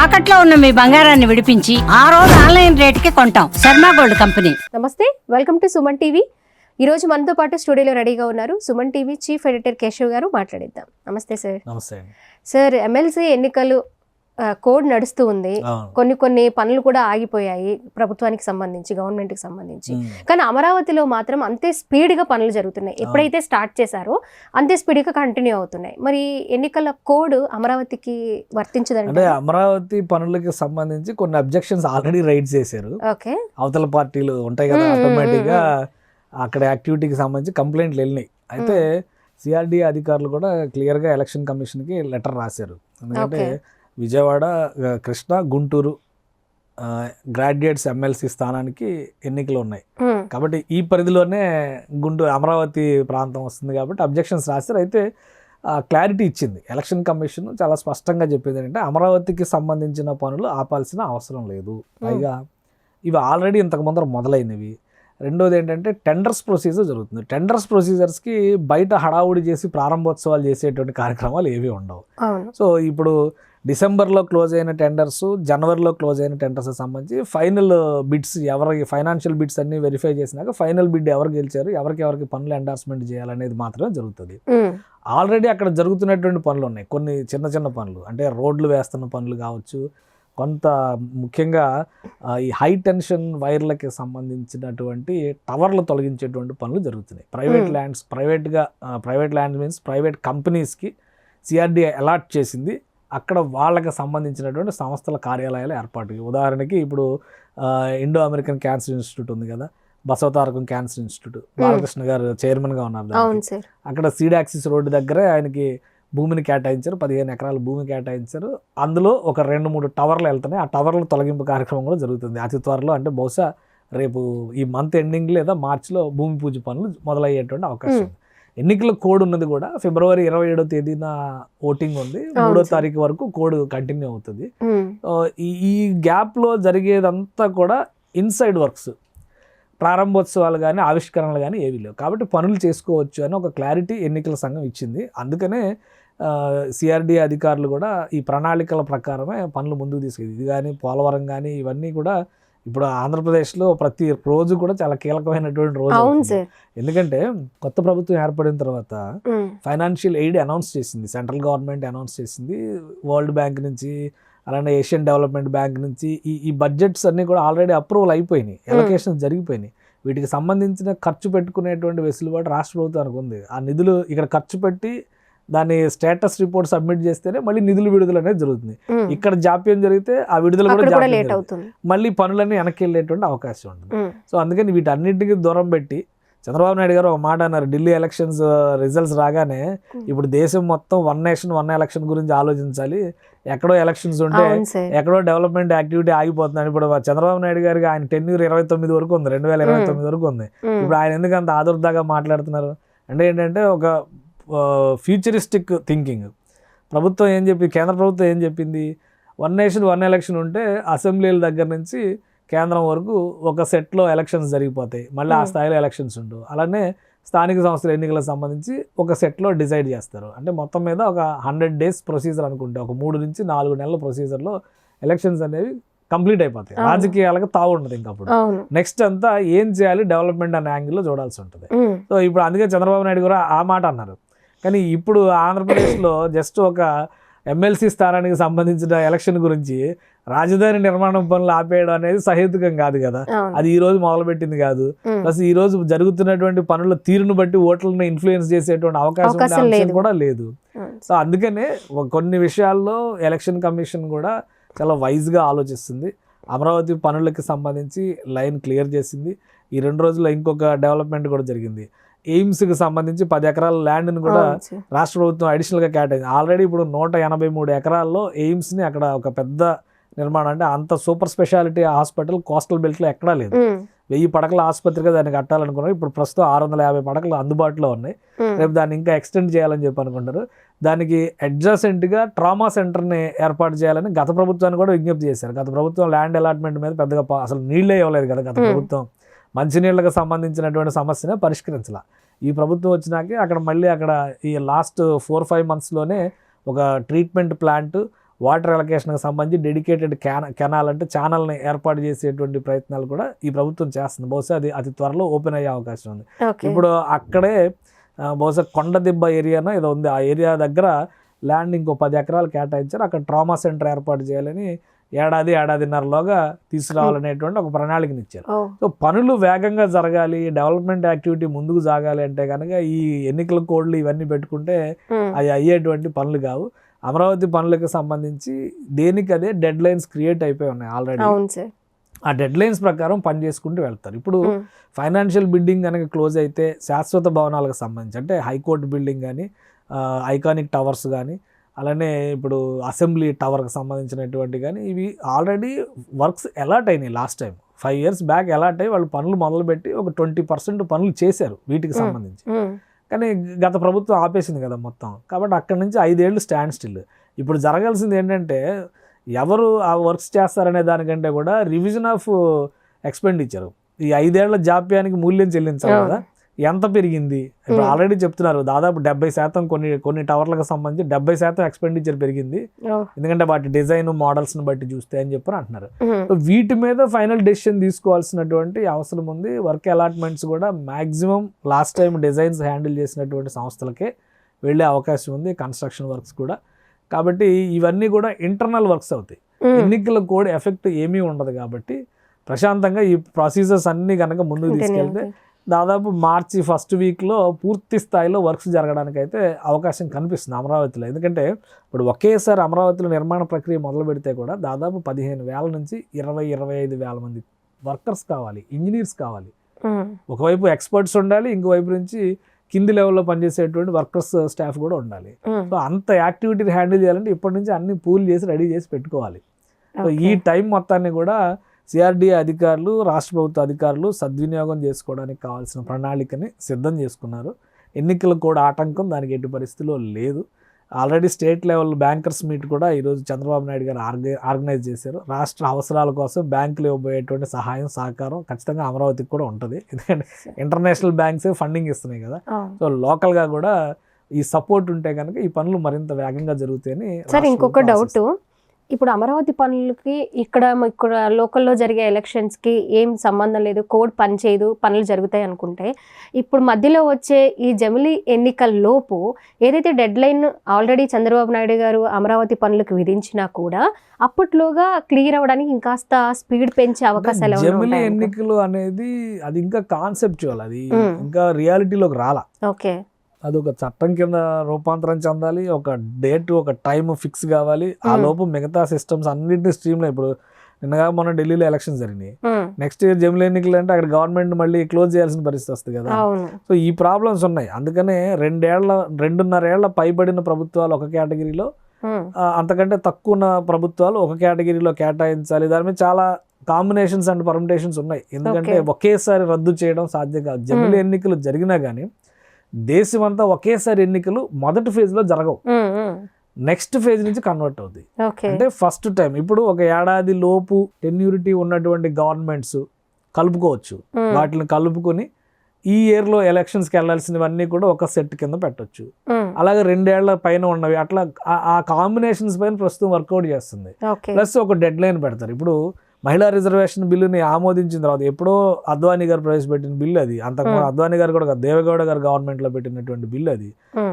తాకట్లో ఉన్న మీ బంగారాన్ని విడిపించి ఆ రోజు ఆన్లైన్ రేటుకి కొంటాం. Sharma gold company. నమస్తే, వెల్కమ్ టు సుమన్ టీవీ. ఈరోజు మనతో పాటు స్టూడియోలో రెడీగా ఉన్నారు Suman TV chief editor Keshav గారు. మాట్లాడిద్దాం. నమస్తే సార్. నమస్తే సార్, ఎమ్మెల్సీ ఎన్నికలు కోడ్ నడుస్తూ ఉంది. కొన్ని పనులు కూడా ఆగిపోయాయి ప్రభుత్వానికి సంబంధించి, గవర్నమెంట్కి సంబంధించి. కానీ అమరావతిలో మాత్రం అంతే స్పీడ్గా పనులు జరుగుతున్నాయి. ఎప్పుడైతే స్టార్ట్ చేశారో అంతే స్పీడ్గా కంటిన్యూ అవుతున్నాయి. మరి ఎన్నికల కోడ్ అమరావతికి వర్తించదండి? అంటే అమరావతి పనులకి సంబంధించి కొన్ని అబ్జెక్షన్స్ ఆల్రెడీ రైజ్ చేశారు. ఓకే, అవతల పార్టీలు ఉంటాయి కదా, ఆటోమేటిక్ గా అక్కడ యాక్టివిటీకి సంబంధించి కంప్లైంట్లు వెళ్ళినాయి. అయితే సిఆర్డీ అధికారులు కూడా క్లియర్ గా ఎలక్షన్ కమిషన్ కి లెటర్ రాశారు. ఎందుకంటే విజయవాడ, కృష్ణా, గుంటూరు గ్రాడ్యుయేట్స్ ఎమ్మెల్సీ స్థానానికి ఎన్నికలు ఉన్నాయి కాబట్టి ఈ పరిధిలోనే గుంటూరు అమరావతి ప్రాంతం వస్తుంది కాబట్టి అబ్జెక్షన్స్ రాశారు. అయితే క్లారిటీ ఇచ్చింది ఎలక్షన్ కమిషన్. చాలా స్పష్టంగా చెప్పేది ఏంటంటే అమరావతికి సంబంధించిన పనులు ఆపాల్సిన అవసరం లేదు. పైగా ఇవి ఆల్రెడీ ఇంతకు ముందర మొదలైనవి. రెండోది ఏంటంటే టెండర్స్ ప్రొసీజర్ జరుగుతుంది. టెండర్స్ ప్రొసీజర్స్కి బయట హడావుడి చేసి ప్రారంభోత్సవాలు చేసేటువంటి కార్యక్రమాలు ఏవి ఉండవు. సో ఇప్పుడు డిసెంబర్లో క్లోజ్ అయిన టెండర్స్, జనవరిలో క్లోజ్ అయిన టెండర్స్ సంబంధించి ఫైనల్ బిడ్స్ ఎవరికి, ఫైనాన్షియల్ బిడ్స్ అన్ని వెరిఫై చేసినాక ఫైనల్ బిడ్ ఎవరు గెలిచారు, ఎవరికి పనులు ఎండార్స్మెంట్ చేయాలనేది మాత్రమే జరుగుతుంది. ఆల్రెడీ అక్కడ జరుగుతున్నటువంటి పనులు ఉన్నాయి. కొన్ని చిన్న చిన్న పనులు, అంటే రోడ్లు వేస్తున్న పనులు కావచ్చు, కొంత ముఖ్యంగా ఈ హై టెన్షన్ వైర్లకి సంబంధించినటువంటి టవర్లు తొలగించేటువంటి పనులు జరుగుతున్నాయి. ప్రైవేట్ ల్యాండ్స్ మీన్స్ ప్రైవేట్ కంపెనీస్కి సిఆర్డీ అలాట్ చేసింది. అక్కడ వాళ్ళకి సంబంధించినటువంటి సంస్థల కార్యాలయాలు ఏర్పాటు. ఉదాహరణకి ఇప్పుడు ఇండో అమెరికన్ క్యాన్సర్ ఇన్స్టిట్యూట్ ఉంది కదా, బసవతారకం క్యాన్సర్ ఇన్స్టిట్యూట్, బాలకృష్ణ గారు చైర్మన్గా ఉన్నారు. అక్కడ సీడాక్సిస్ రోడ్డు దగ్గరే ఆయనకి భూమిని కేటాయించారు, 15 ఎకరాల భూమి కేటాయించారు. అందులో ఒక 2-3 టవర్లు వెళ్తున్నాయి. ఆ టవర్ల తొలగింపు కార్యక్రమం కూడా జరుగుతుంది అతి త్వరలో. అంటే బహుశా రేపు ఈ మంత్ ఎండింగ్ లేదా మార్చిలో భూమి పూజ పనులు మొదలయ్యేటువంటి అవకాశం ఉంది. ఎన్నికల కోడ్ ఉన్నది కూడా ఫిబ్రవరి 27వ తేదీన ఓటింగ్ ఉంది. 3వ తారీఖు వరకు కోడ్ కంటిన్యూ అవుతుంది. ఈ గ్యాప్లో జరిగేదంతా కూడా ఇన్సైడ్ వర్క్స్, ప్రారంభోత్సవాలు కానీ ఆవిష్కరణలు కానీ ఏవి లేవు. కాబట్టి పనులు చేసుకోవచ్చు అని ఒక క్లారిటీ ఎన్నికల సంఘం ఇచ్చింది. అందుకనే సిఆర్డీ అధికారులు కూడా ఈ ప్రణాళికల ప్రకారమే పనులు ముందుకు తీసుకెళ్ళి, ఇది కానీ పోలవరం కానీ ఇవన్నీ కూడా ఇప్పుడు ఆంధ్రప్రదేశ్లో ప్రతి రోజు కూడా చాలా కీలకమైనటువంటి రోజు. ఎందుకంటే కొత్త ప్రభుత్వం ఏర్పడిన తర్వాత ఫైనాన్షియల్ ఎయిడ్ అనౌన్స్ చేసింది, సెంట్రల్ గవర్నమెంట్ అనౌన్స్ చేసింది. వరల్డ్ బ్యాంక్ నుంచి, అలానే ఏషియన్ డెవలప్మెంట్ బ్యాంక్ నుంచి ఈ బడ్జెట్స్ అన్నీ కూడా ఆల్రెడీ అప్రూవల్ అయిపోయినాయి, ఎలొకేషన్స్ జరిగిపోయినాయి. వీటికి సంబంధించిన ఖర్చు పెట్టుకునేటువంటి వెసులుబాటు రాష్ట్ర ప్రభుత్వానికి ఉంది. ఆ నిధులు ఇక్కడ ఖర్చు పెట్టి దాని స్టేటస్ రిపోర్ట్ సబ్మిట్ చేస్తేనే మళ్ళీ నిధులు విడుదల అనేది జరుగుతుంది. ఇక్కడ జాప్యం జరిగితే ఆ విడుదల కూడా లేట్ అవుతుంది, మళ్ళీ పనులన్నీ వెనక్కి వెళ్ళేటువంటి అవకాశం ఉంటుంది. సో అందుకని వీటన్నిటికీ దూరం పెట్టి చంద్రబాబు నాయుడు గారు ఒక మాట అన్నారు, ఢిల్లీ ఎలక్షన్స్ రిజల్ట్స్ రాగానే ఇప్పుడు దేశం మొత్తం 1 నేషన్ 1 ఎలక్షన్ గురించి ఆలోచించాలి, ఎక్కడో ఎలక్షన్స్ ఉంటే ఎక్కడో డెవలప్మెంట్ యాక్టివిటీ ఆగిపోతుందని. ఇప్పుడు చంద్రబాబు నాయుడు గారికి ఆయన టెన్యూర్ 29 వరకు ఉంది, 2029 వరకు ఉంది. ఇప్పుడు ఆయన ఎందుకు అంత ఆదుర్దాగా మాట్లాడుతున్నారు అంటే ఏంటంటే ఒక ఫ్యూచరిస్టిక్ థింకింగ్. ప్రభుత్వం ఏం చెప్పి, కేంద్ర ప్రభుత్వం ఏం చెప్పింది, 1 నేషన్ 1 ఎలక్షన్ ఉంటే అసెంబ్లీల దగ్గర నుంచి కేంద్రం వరకు ఒక సెట్లో ఎలక్షన్స్ జరిగిపోతాయి, మళ్ళీ ఆ స్థాయిలో ఎలక్షన్స్ ఉండవు. అలానే స్థానిక సంస్థల ఎన్నికలకు సంబంధించి ఒక సెట్లో డిసైడ్ చేస్తారు. అంటే మొత్తం మీద ఒక 100 days ప్రొసీజర్ అనుకుంటే ఒక 3 నుంచి 4 నెలల ప్రొసీజర్లో ఎలక్షన్స్ అనేవి కంప్లీట్ అయిపోతాయి. రాజకీయాలకు తావు ఉండదు. ఇంకప్పుడు నెక్స్ట్ అంతా ఏం చేయాలి, డెవలప్మెంట్ అనే యాంగిల్లో చూడాల్సి ఉంటుంది. సో ఇప్పుడు అందుకే చంద్రబాబు నాయుడు కూడా ఆ మాట అన్నారు. కానీ ఇప్పుడు ఆంధ్రప్రదేశ్లో జస్ట్ ఒక ఎమ్మెల్సీ స్థానానికి సంబంధించిన ఎలక్షన్ గురించి రాజధాని నిర్మాణం పనులు ఆపేయడం అనేది సహేతుకం కాదు కదా. అది ఈ రోజు మొదలుపెట్టింది కాదు. ప్లస్ ఈ రోజు జరుగుతున్నటువంటి పనుల తీరును బట్టి ఓట్లను ఇన్ఫ్లుయెన్స్ చేసేటువంటి అవకాశం కూడా లేదు. సో అందుకనే కొన్ని విషయాల్లో ఎలక్షన్ కమిషన్ కూడా చాలా వైజ్గా ఆలోచిస్తుంది. అమరావతి పనులకి సంబంధించి లైన్ క్లియర్ చేసింది. ఈ 2 రోజుల్లో ఇంకొక డెవలప్మెంట్ కూడా జరిగింది. ఎయిమ్స్కి సంబంధించి 10 ఎకరాల ల్యాండ్ని కూడా రాష్ట్ర ప్రభుత్వం అడిషనల్గా కేటాయింది. ఆల్రెడీ ఇప్పుడు 183 ఎకరాల్లో ఎయిమ్స్ని అక్కడ ఒక పెద్ద నిర్మాణం, అంటే అంత సూపర్ స్పెషాలిటీ హాస్పిటల్ కోస్టల్ బెల్ట్లో ఎక్కడా లేదు. 1000 పడకల ఆసుపత్రిగా దాన్ని కట్టాలనుకున్నారు. ఇప్పుడు ప్రస్తుతం 650 పడకలు అందుబాటులో ఉన్నాయి. రేపు దాన్ని ఇంకా ఎక్స్టెండ్ చేయాలని చెప్పి అనుకుంటారు. దానికి అడ్జసెంట్గా ట్రామా సెంటర్ని ఏర్పాటు చేయాలని గత ప్రభుత్వాన్ని కూడా విజ్ఞప్తి చేశారు. గత ప్రభుత్వం ల్యాండ్ అలాట్మెంట్ మీద పెద్దగా అసలు నీళ్ళే ఇవ్వలేదు కదా గత ప్రభుత్వం. మంచినీళ్ళకు సంబంధించినటువంటి సమస్యనే పరిష్కరించాల. ఈ ప్రభుత్వం వచ్చినాకే అక్కడ మళ్ళీ ఈ లాస్ట్ 4-5 monthsలోనే ఒక ట్రీట్మెంట్ ప్లాంట్, వాటర్ అలొకేషన్కి సంబంధించి డెడికేటెడ్ కెనాల్ అంటే ఛానల్ని ఏర్పాటు చేసేటువంటి ప్రయత్నాలు కూడా ఈ ప్రభుత్వం చేస్తుంది. బహుశా అది అతి త్వరలో ఓపెన్ అయ్యే అవకాశం ఉంది. ఇప్పుడు అక్కడే బహుశా కొండదిబ్బ ఏరియానో ఏదో ఉంది, ఆ ఏరియా దగ్గర ల్యాండ్ ఇంకో 10 ఎకరాలు కేటాయించారు. అక్కడ ట్రామా సెంటర్ ఏర్పాటు చేయాలని ఏడాదిన్నరలోగా తీసుకురావాలనేటువంటి ఒక ప్రణాళికని ఇచ్చారు. సో పనులు వేగంగా జరగాలి, డెవలప్మెంట్ యాక్టివిటీ ముందుకు సాగాలి అంటే కనుక ఈ ఎన్నికల కోడ్లు ఇవన్నీ పెట్టుకుంటే అవి అయ్యేటువంటి పనులు కావు. అమరావతి పనులకు సంబంధించి దేనికి అదే డెడ్ లైన్స్ క్రియేట్ అయిపోయి ఉన్నాయి ఆల్రెడీ. ఆ డెడ్ లైన్స్ ప్రకారం పని చేసుకుంటూ వెళ్తారు. ఇప్పుడు ఫైనాన్షియల్ బిల్డింగ్ కనుక క్లోజ్ అయితే శాశ్వత భవనాలకు సంబంధించి అంటే హైకోర్టు బిల్డింగ్ కానీ, ఐకానిక్ టవర్స్ కానీ, అలానే ఇప్పుడు అసెంబ్లీ టవర్కి సంబంధించినటువంటి కానీ ఇవి ఆల్రెడీ వర్క్స్ అలాట్ అయినాయి. Last time 5 years back allot అయ్యి వాళ్ళు పనులు మొదలుపెట్టి ఒక 20% పనులు చేశారు వీటికి సంబంధించి. కానీ గత ప్రభుత్వం ఆపేసింది కదా మొత్తం. కాబట్టి అక్కడి నుంచి 5 ఏళ్ళు స్టాండ్ స్టిల్. ఇప్పుడు జరగాల్సింది ఏంటంటే ఎవరు ఆ వర్క్స్ చేస్తారనే దానికంటే కూడా రివిజన్ ఆఫ్ ఎక్స్పెండిచర్, ఈ 5 ఏళ్ల జాప్యానికి మూల్యం చెల్లించాలి కదా, ఎంత పెరిగింది. ఇప్పుడు ఆల్రెడీ చెప్తున్నారు దాదాపు 70% కొన్ని టవర్లకు సంబంధించి 70% ఎక్స్పెండిచర్ పెరిగింది, ఎందుకంటే వాటి డిజైన్ మోడల్స్ని బట్టి చూస్తే అని చెప్పి అంటున్నారు. వీటి మీద ఫైనల్ డెసిషన్ తీసుకోవాల్సినటువంటి అవసరం ఉంది. వర్క్ అలాట్మెంట్స్ కూడా maximum last time designs handle చేసినటువంటి సంస్థలకే వెళ్ళే అవకాశం ఉంది, కన్స్ట్రక్షన్ వర్క్స్ కూడా. కాబట్టి ఇవన్నీ కూడా ఇంటర్నల్ వర్క్స్ అవుతాయి. ఎన్నికల కోడ్ ఎఫెక్ట్ ఏమీ ఉండదు. కాబట్టి ప్రశాంతంగా ఈ ప్రొసీజర్స్ అన్నీ కనుక ముందుకు తీసుకెళ్తే దాదాపు మార్చి 1st weekలో పూర్తి స్థాయిలో వర్క్స్ జరగడానికి అయితే అవకాశం కనిపిస్తుంది అమరావతిలో. ఎందుకంటే ఇప్పుడు ఒకేసారి అమరావతిలో నిర్మాణ ప్రక్రియ మొదలు పెడితే కూడా దాదాపు 15,000 నుంచి 20-25,000 మంది వర్కర్స్ కావాలి, ఇంజనీర్స్ కావాలి. ఒకవైపు ఎక్స్పర్ట్స్ ఉండాలి, ఇంకోవైపు నుంచి కింది లెవెల్లో పనిచేసేటువంటి వర్కర్స్ స్టాఫ్ కూడా ఉండాలి. సో అంత యాక్టివిటీని హ్యాండిల్ చేయాలంటే ఇప్పటి నుంచి అన్ని పూల్ చేసి రెడీ చేసి పెట్టుకోవాలి. సో ఈ టైం మొత్తాన్ని కూడా సిఆర్డీఏ అధికారులు, రాష్ట్ర ప్రభుత్వ అధికారులు సద్వినియోగం చేసుకోవడానికి కావాల్సిన ప్రణాళికని సిద్ధం చేసుకున్నారు. ఎన్నికలు కూడా ఆటంకం దానికి ఎట్టి పరిస్థితిలో లేదు. Already state level bankers meet కూడా ఈరోజు చంద్రబాబు నాయుడు గారు ఆర్గనైజ్ చేశారు. రాష్ట్ర అవసరాల కోసం బ్యాంకులు ఇవ్వబోయేటువంటి సహాయం సహకారం ఖచ్చితంగా అమరావతికి కూడా ఉంటుంది. ఎందుకంటే ఇంటర్నేషనల్ బ్యాంక్స్ ఫండింగ్ ఇస్తున్నాయి కదా. సో లోకల్గా కూడా ఈ సపోర్ట్ ఉంటే కనుక ఈ పనులు మరింత వేగంగా జరుగుతాయని. సార్ ఇంకొక డౌట్, ఇప్పుడు అమరావతి పనులకి ఇక్కడ లోకల్లో జరిగే ఎలక్షన్స్కి ఏం సంబంధం లేదు, కోడ్ పని చేయదు, పనులు జరుగుతాయి అనుకుంటే ఇప్పుడు మధ్యలో వచ్చే ఈ జమిలీ ఎన్నికల్లోపు ఏదైతే dead line already Chandrababu Naidu గారు అమరావతి పనులకు విధించినా కూడా అప్పట్లోగా క్లియర్ అవ్వడానికి ఇంకాస్త స్పీడ్ పెంచే అవకాశాలు జమిలీ ఎన్నికలు అనేది అది ఇంకా కాన్సెప్చువల్, అది ఇంకా రియాలిటీలోకి రాలా. ఓకే, అది ఒక చట్టం కింద రూపాంతరం చెందాలి, ఒక డేట్ ఒక టైం ఫిక్స్ కావాలి. ఆ లోపు మిగతా సిస్టమ్స్ అన్నింటినీ స్ట్రీమ్లో, ఇప్పుడు నిన్నగా మొన్న ఢిల్లీలో ఎలక్షన్స్ జరిగినాయి, నెక్స్ట్ ఇయర్ జమిలీ ఎన్నికలు అంటే అక్కడ గవర్నమెంట్ మళ్ళీ క్లోజ్ చేయాల్సిన పరిస్థితి వస్తుంది కదా. సో ఈ ప్రాబ్లమ్స్ ఉన్నాయి. అందుకనే 2.5 ఏళ్ల పైబడిన ప్రభుత్వాలు ఒక కేటగిరీలో, అంతకంటే తక్కువ ఉన్న ప్రభుత్వాలు ఒక కేటగిరీలో కేటాయించాలి. దాని మీద చాలా కాంబినేషన్స్ అండ్ పర్మిటేషన్స్ ఉన్నాయి. ఎందుకంటే ఒకేసారి రద్దు చేయడం సాధ్యం కాదు. జమిలీ ఎన్నికలు జరిగినా కానీ దేశమంతా ఒకేసారి ఎన్నికలు మొదటి ఫేజ్లో జరగవు, నెక్స్ట్ ఫేజ్ నుంచి కన్వర్ట్ అవుతాయి. అంటే ఫస్ట్ టైం ఇప్పుడు ఒక ఏడాది లోపు టెన్యూరిటీ ఉన్నటువంటి గవర్నమెంట్స్ కలుపుకోవచ్చు. వాటిని కలుపుకొని ఈ ఇయర్లో ఎలక్షన్స్కి వెళ్ళాల్సినవన్నీ కూడా ఒక సెట్ కింద పెట్టొచ్చు. అలాగే 2 ఏళ్ల పైన ఉన్నవి అట్లా ఆ కాంబినేషన్స్ పైన ప్రస్తుతం వర్కౌట్ చేస్తుంది. ప్లస్ ఒక డెడ్ లైన్ పెడతారు. ఇప్పుడు మహిళా రిజర్వేషన్ బిల్లుని ఆమోదించిన తర్వాత ఎప్పుడో అద్వానీ గారు ప్రవేశపెట్టిన బిల్లు అది. అంతకుముందు అద్వానీ గారు కూడా దేవేగౌడ గారు గవర్నమెంట్లో పెట్టినటువంటి బిల్లు అది.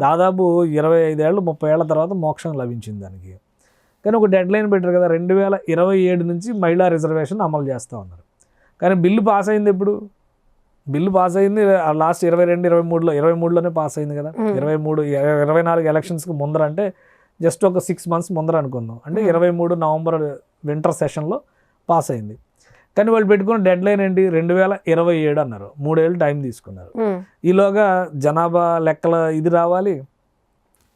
దాదాపు 25 ఏళ్ళు 30 ఏళ్ల తర్వాత మోక్షం లభించింది దానికి. కానీ ఒక డెడ్ లైన్ పెట్టారు కదా, 2027 నుంచి మహిళా రిజర్వేషన్ అమలు చేస్తూ ఉన్నారు. కానీ బిల్లు పాస్ అయింది ఎప్పుడు? బిల్లు పాస్ అయింది లాస్ట్ 23లోనే పాస్ అయింది కదా. 24 ఎలక్షన్స్కి ముందర, అంటే జస్ట్ ఒక 6 months ముందర అనుకుందాం. అంటే 23 నవంబర్ వింటర్ సెషన్లో పాస్ అయింది. కానీ వాళ్ళు పెట్టుకున్న డెడ్ లైన్ ఏంటి? 2027 అన్నారు. 3 ఏళ్ళు టైం తీసుకున్నారు. ఈలోగా జనాభా లెక్కల ఇది రావాలి,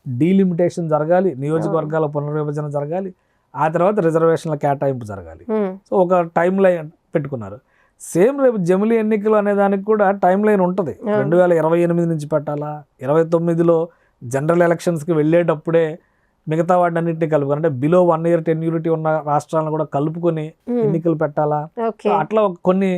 డీలిమిటేషన్ జరగాలి, నియోజకవర్గాల పునర్విభజన జరగాలి, ఆ తర్వాత రిజర్వేషన్ల కేటాయింపు జరగాలి. సో ఒక టైం లైన్ పెట్టుకున్నారు. సేమ్ రేపు జమిలీ ఎన్నికలు అనే దానికి కూడా టైం లైన్ ఉంటుంది. 2028 నుంచి పెట్టాలా, 29లో జనరల్ ఎలక్షన్స్కి వెళ్ళేటప్పుడే మిగతా వాటిని అన్నింటినీ కలుపుకొని, అంటే బిలో 1 year టెన్యూరిటీ ఉన్న రాష్ట్రాలను కూడా కలుపుకొని ఎన్నికలు పెట్టాలా. అట్లా కొన్ని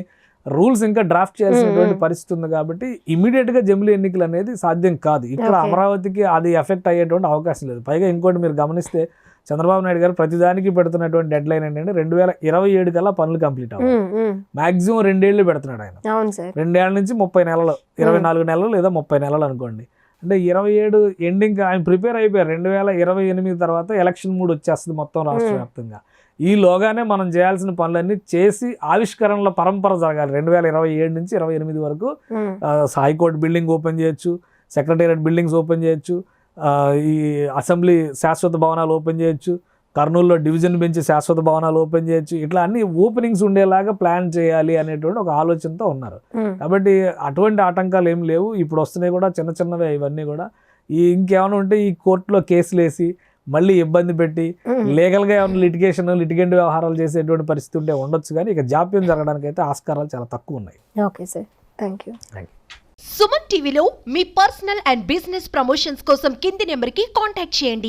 రూల్స్ ఇంకా డ్రాఫ్ట్ చేయాల్సినటువంటి పరిస్థితి ఉంది. కాబట్టి ఇమీడియట్ గా జమిలీ ఎన్నికలు అనేది సాధ్యం కాదు. ఇక్కడ అమరావతికి అది ఎఫెక్ట్ అయ్యేటువంటి అవకాశం లేదు. పైగా ఇంకోటి మీరు గమనిస్తే చంద్రబాబు నాయుడు గారు ప్రతిదానికి పెడుతున్నటువంటి డెడ్ లైన్ ఏంటంటే 2027 కల్లా పనులు కంప్లీట్ అవ్వాలి. మాక్సిమం 2 ఏళ్ళు పెడుతున్నాడు ఆయన. అవును సార్. 2 ఏళ్ల నుంచి 30 నెలలు, 24 నెలలు లేదా 30 నెలలు అనుకోండి. అంటే 27 ఎండింగ్ ఆయన ప్రిపేర్ అయిపోయారు. 2028 తర్వాత ఎలక్షన్ మూడ్ వచ్చేస్తుంది మొత్తం రాష్ట్ర వ్యాప్తంగా. ఈలోగానే మనం చేయాల్సిన పనులన్నీ చేసి ఆవిష్కరణల పరంపర జరగాలి. 2027 నుంచి 28 వరకు హైకోర్టు బిల్డింగ్ ఓపెన్ చేయొచ్చు, సెక్రటేరియట్ బిల్డింగ్స్ ఓపెన్ చేయొచ్చు, ఈ అసెంబ్లీ శాశ్వత భవనాలు ఓపెన్ చేయొచ్చు, కర్నూలులో డివిజన్ బెంచ్ శాశ్వత భవనాలు ఓపెన్ చేయొచ్చు. ఇట్లా అన్ని ఓపెనింగ్స్ ఉండేలాగా ప్లాన్ చేయాలి అనేటువంటి ఒక ఆలోచనతో ఉన్నారు. కాబట్టి అటువంటి ఆటంకాలు ఏం లేవు. ఇప్పుడు వస్తున్నాయి కూడా చిన్న చిన్నవే ఇవన్నీ కూడా. ఇంకేమైనా ఉంటే ఈ కోర్టులో కేసులు వేసి మళ్ళీ ఇబ్బంది పెట్టి లీగల్గా ఏమైనా లిటిగెంట్ వ్యవహారాలు చేసేటువంటి పరిస్థితి ఉంటే ఉండొచ్చు, కానీ ఇక జాప్యం జరగడానికి అయితే ఆస్కారాలు చాలా తక్కువ ఉన్నాయి. Okay sir, thank you. Suman టీవీలో మీ పర్సనల్ అండ్ బిజినెస్ ప్రమోషన్స్ కోసం కింది నెంబర్కి కాంటాక్ట్ చేయండి.